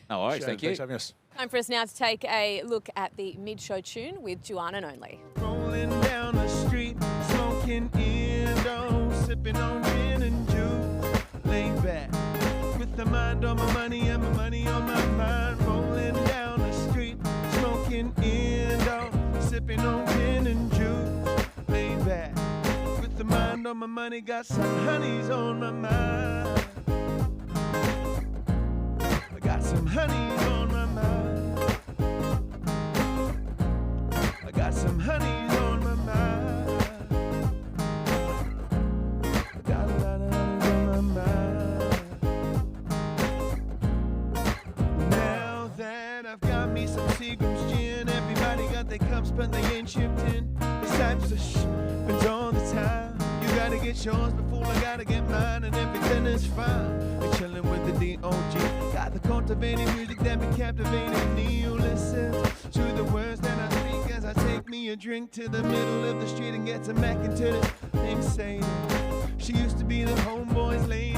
No worries. Thank you. Thanks for having us. Time for us now to take a look at the mid-show tune with Juan and Only. Rolling down the street, smoking Indo, sipping on gin and juice, laid back with the mind on my money and my money on my mind. Rolling down the street, smoking Indo, sipping on gin and juice, laid back with the mind on my money. Got some honeys on my mind. I got some honeys on my mind. I got some honeys on my mind. I got a lot of honeys on my mind. Now that I've got me some Seagram's gin, everybody got their cups but they ain't chipped in. This types of happens all the time. You gotta get yours before I gotta get mine, and everything is fine. They're chilling with the DOG. Got the cultivating music that be captivating me. You listen to the words that I speak as I take me a drink to the middle of the street and get some mac into the name Sadie. She used to be the homeboy's lady.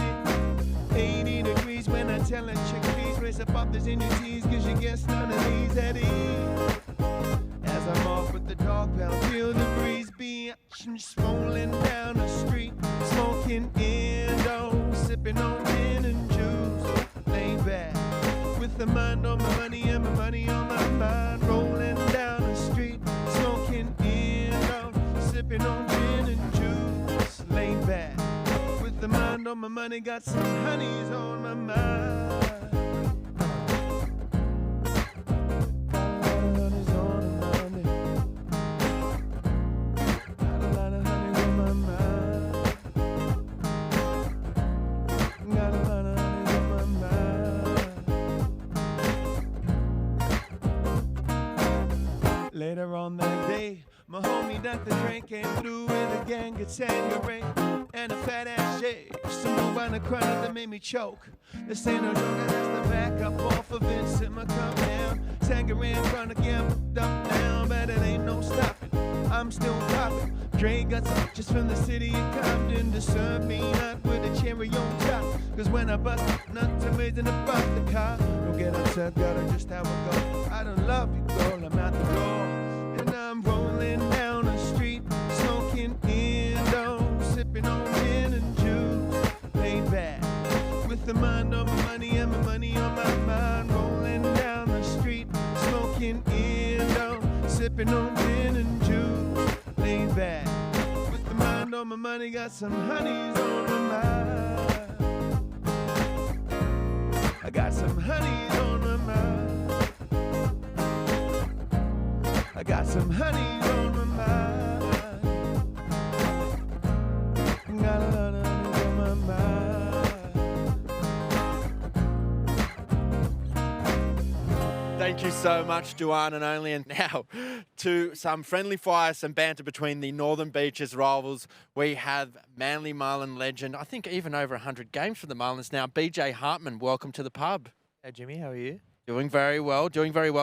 80 degrees when I tell her chick, please raise up off this in your teeth, cause she gets none of these at ease. As I'm off with the dog pound, feel the breeze be rolling down the street, smoking Indo, sipping on gin and juice, laid back with the mind on my money and my money on my mind. Rolling down the street, smoking Indo, sipping on gin and juice, laid back with the mind on my money. Got some honeys on my mind. Later on that day, my homie Dr. Dre came through with a gang of Tanqueray and a fat ass shake. Some marijuana chronic that made me choke. This ain't no joke, that's the back up off of it. Sit my cup down. Tanqueray and chronic, yeah, I'm fucked up now, but it ain't no stopping. I'm still popping. Dre got some just from the city of Compton to serve me hot with a cherry on top. Cause when I bust nuts, I'm amazing to bust the car. Don't get upset, girl, that's just how it goes. I don't love you, girl, I'm out the door. And I'm rolling down the street, smoking Indo, sipping on gin and juice. Laid back, with the mind on my money and my money on my mind. Rolling down the street, smoking Indo, sipping on gin and juice. Laid back, with the mind on my money, got some honeys on my mind. I got some honeys on my mind. I got some honeys on my mind. Got a lot of honeys on my mind. Thank you so much, Duan and Only. And now to some friendly fire, some banter between the Northern Beaches rivals. We have Manly Marlin legend, I think even over 100 games for the Marlins now. BJ Hartman, welcome to the pub. Hey Jimmy, how are you? Doing very well,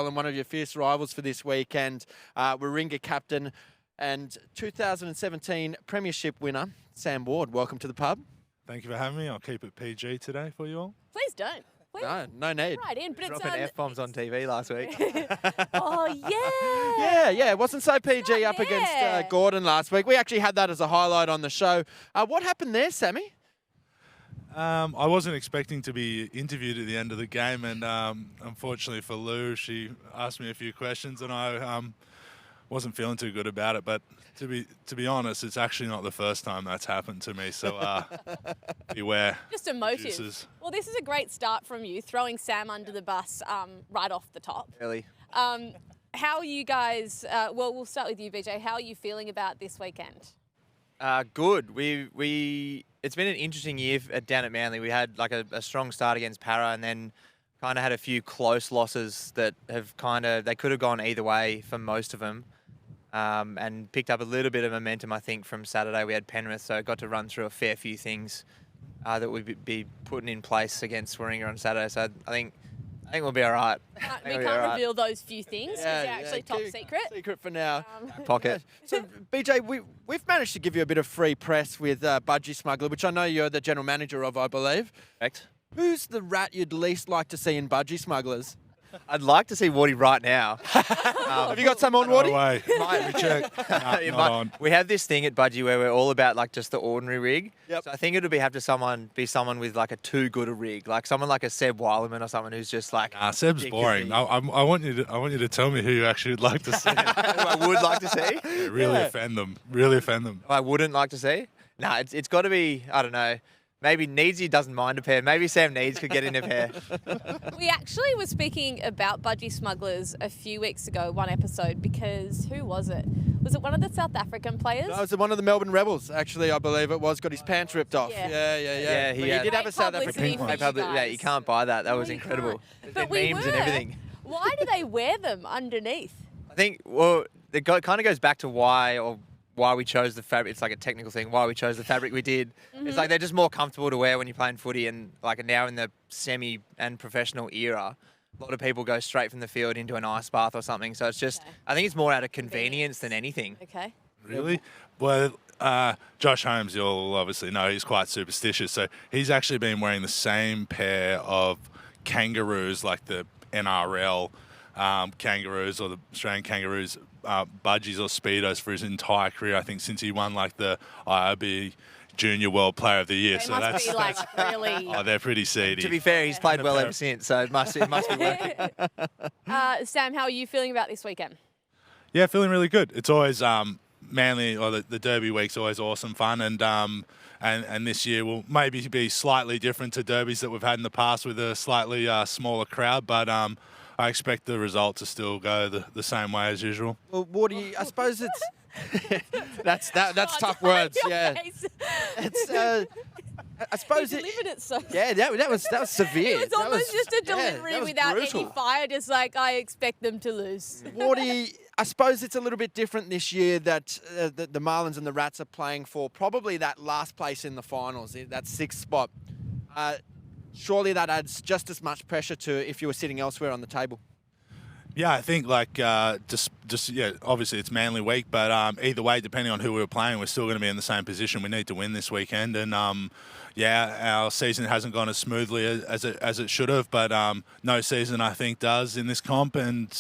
and one of your fierce rivals for this weekend, Warringah captain and 2017 Premiership winner, Sam Ward. Welcome to the pub. Thank you for having me. I'll keep it PG today for you all. Please don't. Please. No need. Right in, but Dropping it's F-bombs on TV last week. Oh yeah. Yeah, it wasn't so PG up against Gordon last week. We actually had that as a highlight on the show. What happened there, Sammy? I wasn't expecting to be interviewed at the end of the game, and unfortunately for Lou, she asked me a few questions, and I wasn't feeling too good about it. But to be honest, it's actually not the first time that's happened to me. So beware. Just a motive. Producers. Well, this is a great start from you, throwing Sam under the bus right off the top. Really? How are you guys? Well, we'll start with you, BJ. How are you feeling about this weekend? Good. It's been an interesting year down at Manly. We had like a strong start against Para, and then kind of had a few close losses that have they could have gone either way for most of them. And picked up a little bit of momentum, I think, from Saturday. We had Penrith, so got to run through a fair few things that we'd be putting in place against Warringah on Saturday. So I think we'll be all right. We can't reveal those few things because they're actually top secret. Secret for now. Pocket. So, BJ, we've managed to give you a bit of free press with Budgie Smuggler, which I know you're the general manager of, I believe. Correct. Who's the rat you'd least like to see in Budgie Smugglers? I'd like to see Wardy right now. Have you got some on, No Wardy? way. Might We check. Nah, It not might- on. We have this thing at Budgie where we're all about like just the ordinary rig. Yep. So I think it'll have to be someone with like a too good a rig, like someone like a Seb Weilerman or someone who's just like. Seb's boring. I want you to tell me who you actually would like to see. who I would like to see. Yeah, really offend them. Really offend them. I wouldn't like to see. No, it's got to be. I don't know. Maybe Needsy doesn't mind a pair. Maybe Sam Needs could get in a pair. We actually were speaking about Budgie Smugglers a few weeks ago, one episode, because who was it? Was it one of the South African players? No, it was one of the Melbourne Rebels, actually, I believe it was. Got his pants ripped off. Yeah. Yeah, But he had- did have a Great South publicity African. for you Yeah, guys. you can't buy that. That No, was you incredible. can't. There's But we memes were. and everything. Why do they wear them underneath? I think, well, it kind of goes back to why we chose the fabric. It's like a technical thing, why we chose the fabric we did. It's like they're just more comfortable to wear when you're playing footy, and like now in the semi and professional era, a lot of people go straight from the field into an ice bath or something. So it's just, I think it's more out of convenience than anything. Okay. Really? Well, Josh Holmes, you'll obviously know, he's quite superstitious. So he's actually been wearing the same pair of kangaroos, like the NRL kangaroos or the Australian kangaroos, budgies or speedos for his entire career. I think since he won like the IRB Junior World Player of the Year. They So must be like really. oh, they're pretty seedy. To be fair, he's played well ever since, so it must be worth it. Sam, how are you feeling about this weekend? Yeah, feeling really good. It's always Manly, or the Derby week's always awesome fun, and this year will maybe be slightly different to derbies that we've had in the past with a slightly smaller crowd, but I expect the result to still go the same way as usual. Well, Wardy, I suppose it's... that's tough Oh, words, your yeah. face. It's, I suppose You delivered it so. Yeah, that was severe. It was almost just a delivery that was without brutal. any fire, just like I expect them to lose. Wardy, I suppose it's a little bit different this year that the Marlins and the Rats are playing for probably that last place in the finals, that sixth spot. Surely that adds just as much pressure to if you were sitting elsewhere on the table. Yeah, I think obviously it's Manly week, but either way, depending on who we were playing, we're still going to be in the same position. We need to win this weekend, and our season hasn't gone as smoothly as it should have, but no season I think does in this comp, and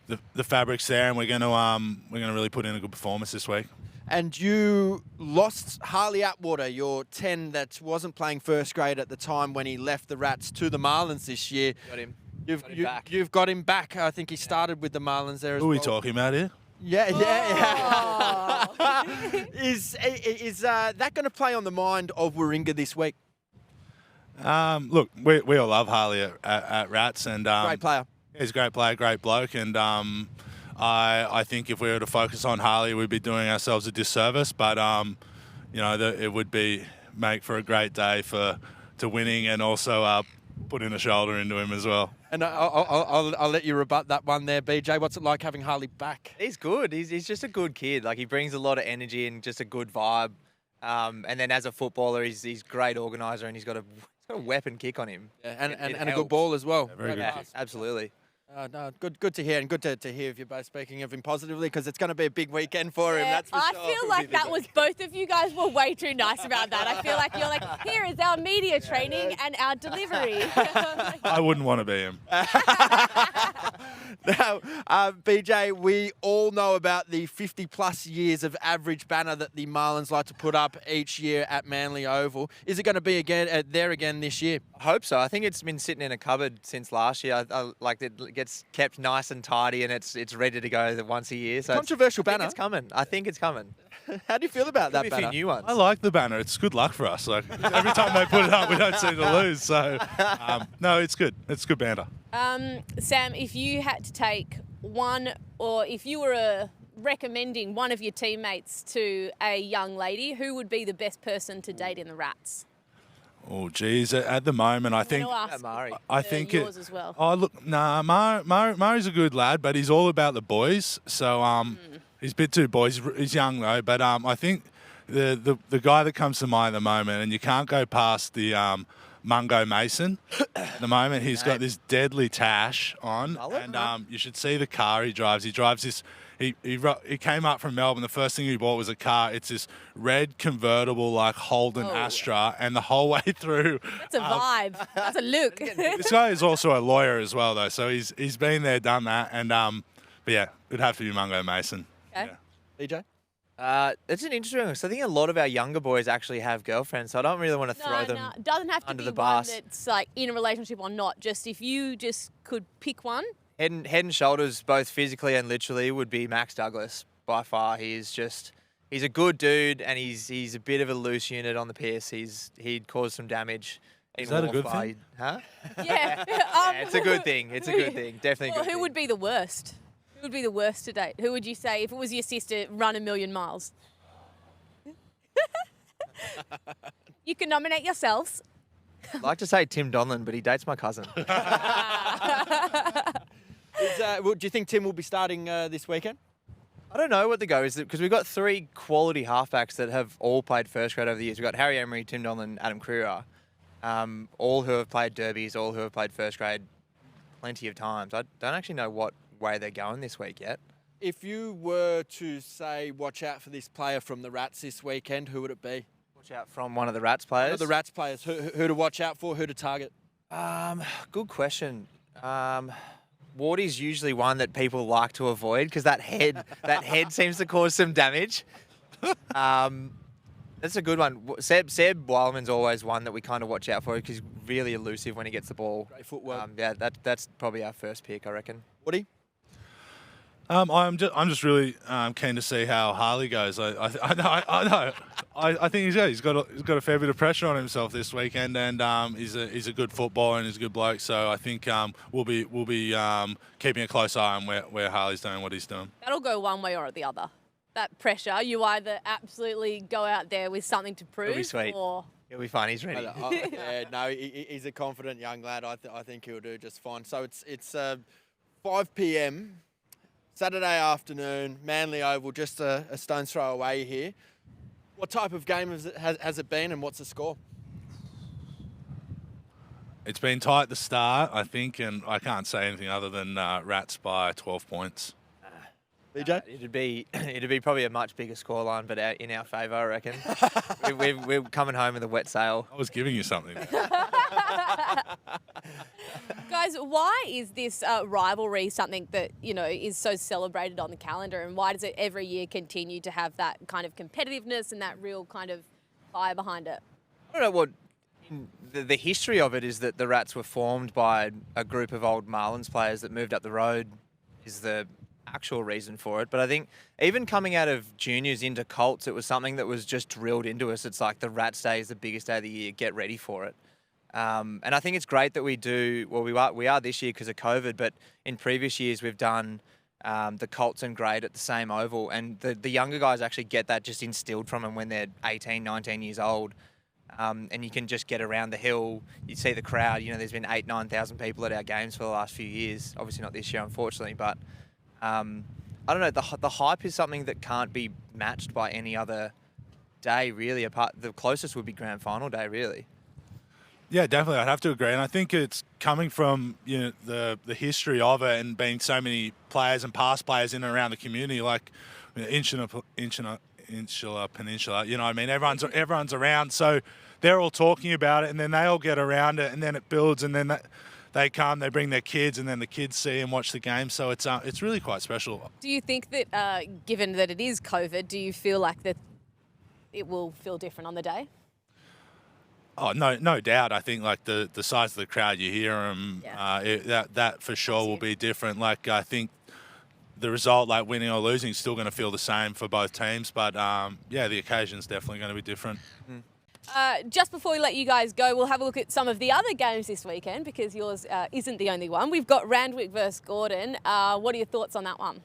the fabric's there, and we're going to really put in a good performance this week. And you lost Harley Atwater, your 10 that wasn't playing first grade at the time when he left the Rats, to the Marlins this year. Got him. You've got him back. I think he started with the Marlins there as well. Who are we talking about here? Yeah. Is that going to play on the mind of Warringah this week? Look, we all love Harley at Rats, and Great player. He's a great player, great bloke, and I think if we were to focus on Harley, we'd be doing ourselves a disservice. But it would make for a great day to winning, and also putting a shoulder into him as well. And I'll let you rebut that one there, BJ. What's it like having Harley back? He's good. He's just a good kid. Like, he brings a lot of energy and just a good vibe. And then as a footballer, he's a great organiser, and he's got a weapon kick on him. Yeah, and a good ball as well. Yeah, very good kick. Absolutely. No, good to hear, and good to hear if you're both speaking of him positively, because it's going to be a big weekend for him. That's for I sure. feel like that was both of you guys were way too nice about that. I feel like you're like, here is our media training and our delivery. I wouldn't want to be him. Now, BJ, we all know about the 50-plus years of average banner that the Marlins like to put up each year at Manly Oval. Is it going to be there again this year? I hope so. I think it's been sitting in a cupboard since last year. I like it gets kept nice and tidy, and it's ready to go once a year. So Controversial banner. I think it's coming. How do you feel about that Could be a banner? few new ones. I like the banner. It's good luck for us. Like, every time they put it up, we don't seem to lose. So, no, it's good. It's good banter. Sam, if you had to take one, or if you were recommending one of your teammates to a young lady, who would be the best person to date in the Rats? Oh, geez. At the moment, I think... Murray. I think yours as well. Oh, look, Murray's a good lad, but he's all about the boys. So he's a bit too boys. He's young though, but I think the guy that comes to mind at the moment, and you can't go past the Mungo Mason. At the moment, he's got this deadly tash on, and you should see the car he drives. He drives this. He came up from Melbourne. The first thing he bought was a car. It's this red convertible, like Holden Astra, and the whole way through. That's a vibe. That's a look. This guy is also a lawyer as well, though. So he's been there, done that, and but yeah, it'd have to be Mungo Mason. Okay. BJ? It's an interesting one. So I think a lot of our younger boys actually have girlfriends, so I don't really want to throw them No, doesn't have to under be the one bus. that's like in a relationship or not. Just if you just could pick one. Head and shoulders, both physically and literally, would be Max Douglas by far. He's a good dude, and he's a bit of a loose unit on the piss. He'd cause some damage. Is that a good thing? Huh? Yeah. Yeah, it's a good thing. It's a good thing. Definitely. Well, a good who would be the worst? Who would be the worst to date? Who would you say, if it was your sister, run a million miles? You can nominate yourselves. I'd like to say Tim Donlan, but he dates my cousin. Do you think Tim will be starting this weekend? I don't know what the go is, because we've got three quality halfbacks that have all played first grade over the years. We've got Harry Emery, Tim Donlan, Adam Crerar, all who have played derbies, all who have played first grade plenty of times. I don't actually know what way they're going this week yet. If you were to say, watch out for this player from the Rats this weekend, who would it be? Watch out from one of the Rats players. One of the Rats players. Who to watch out for? Who to target? Good question. Wardy's usually one that people like to avoid, because that head seems to cause some damage. That's a good one. Seb Wildman's always one that we kind of watch out for, because he's really elusive when he gets the ball. Great footwork. Yeah, that's probably our first pick, I reckon. Woody? I'm just really keen to see how Harley goes. I know. I think he's good. He's got a fair bit of pressure on himself this weekend, and he's a good footballer and he's a good bloke. So I think we'll be keeping a close eye on where Harley's doing what he's doing. That'll go one way or the other. That pressure, you either absolutely go out there with something to prove, It'll be sweet. or He'll be fine. He's ready. He's a confident young lad. I think he'll do just fine. So it's 5 p.m. Saturday afternoon, Manly Oval, just a stone's throw away here. What type of game has it been, and what's the score? It's been tight at the start, I think, and I can't say anything other than Rats by 12 points. BJ? It'd be probably a much bigger scoreline, but in our favour, I reckon. We're coming home with a wet sail. I was giving you something. Guys, why is this rivalry something that, is so celebrated on the calendar, and why does it every year continue to have that kind of competitiveness and that real kind of fire behind it? I don't know what the history of it is. That the Rats were formed by a group of old Marlins players that moved up the road is the actual reason for it. But I think even coming out of juniors into Colts, it was something that was just drilled into us. It's like the Rats Day is the biggest day of the year. Get ready for it. And I think it's great that we do. Well, we are this year because of COVID, but in previous years we've done the Colts and grade at the same oval, and the younger guys actually get that just instilled from them when they're 18, 19 years old. And you can just get around the hill. You see the crowd. There's been 8,000, 9,000 people at our games for the last few years. Obviously not this year, unfortunately, but I don't know. The hype is something that can't be matched by any other day, really. The closest would be Grand Final day, really. Yeah, definitely. I'd have to agree. And I think it's coming from the history of it and being so many players and past players in and around the community, like Insular Peninsula. Everyone's around. So they're all talking about it, and then they all get around it, and then it builds, and then they come, they bring their kids, and then the kids see and watch the game. So it's really quite special. Do you think that, given that it is COVID, do you feel like that it will feel different on the day? Oh, no doubt. I think like the size of the crowd, you hear them, that for sure will be different. Like I think the result, like winning or losing, is still going to feel the same for both teams. But the occasion's definitely going to be different. Just before we let you guys go, we'll have a look at some of the other games this weekend, because yours isn't the only one. We've got Randwick versus Gordon. What are your thoughts on that one?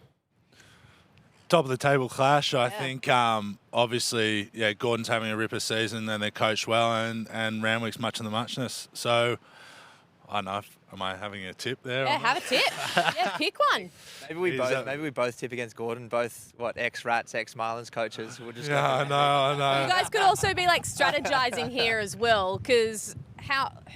Top of the table clash, I think. Obviously, Gordon's having a ripper season, and they're coached well, and Randwick's much in the muchness. So, I don't know. Am I having a tip there? Yeah, have a tip. Yeah, pick one. Maybe we both tip against Gordon. Both ex-Rats, ex-Marlins coaches. We'll just I know. You guys could also be like strategizing here as well, because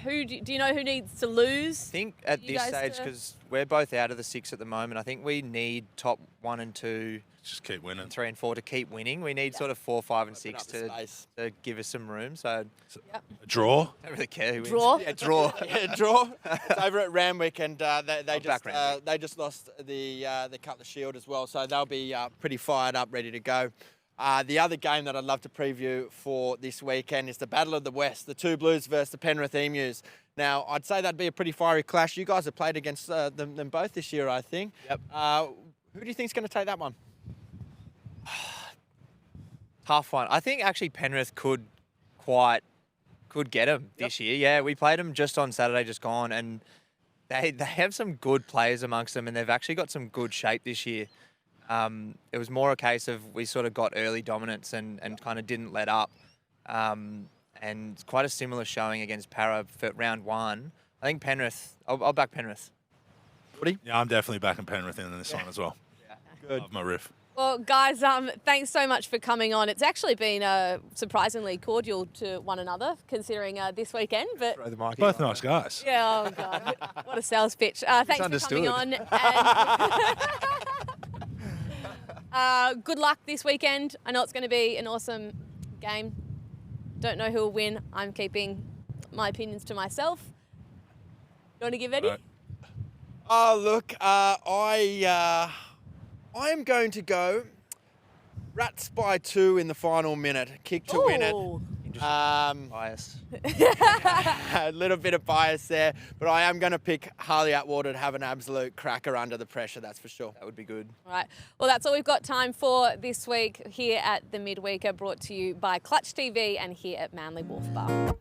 do you know who needs to lose? I think at this stage, because we're both out of the 6 at the moment, I think we need top 1 and 2. Just keep winning. 3 and 4 to keep winning. We need sort of 4, 5 and 6 to give us some room. So a draw? I don't really care who wins. Draw? Yeah, draw. Draw. It's over at Randwick, and they just lost they cut the shield as well, so they'll be pretty fired up, ready to go. The other game that I'd love to preview for this weekend is the Battle of the West, the Two Blues versus the Penrith Emus. Now, I'd say that'd be a pretty fiery clash. You guys have played against them both this year, I think. Yep. Who do you think's going to take that one? Tough one. I think actually Penrith could get them this year. Yeah, we played them just on Saturday, just gone, and they have some good players amongst them, and they've actually got some good shape this year. It was more a case of we sort of got early dominance and kind of didn't let up. And quite a similar showing against Para for round 1. I think Penrith, I'll back Penrith. Woody? Yeah, I'm definitely backing Penrith in this one as well. Yeah. Good. Love my riff. Well, guys, thanks so much for coming on. It's actually been surprisingly cordial to one another, considering this weekend. But Throw the mic in. Both nice guys. yeah, oh god, what a sales pitch! Thanks for coming on. And good luck this weekend. I know it's going to be an awesome game. Don't know who will win. I'm keeping my opinions to myself. You want to give any? Oh, look, I am going to go Rats by 2 in the final minute. Kick to win it. Bias. A little bit of bias there, but I am going to pick Harley Atwater to have an absolute cracker under the pressure, that's for sure. That would be good. All right. Well, that's all we've got time for this week here at the Midweeker, brought to you by Cluch TV and here at Manly Wharf Bar.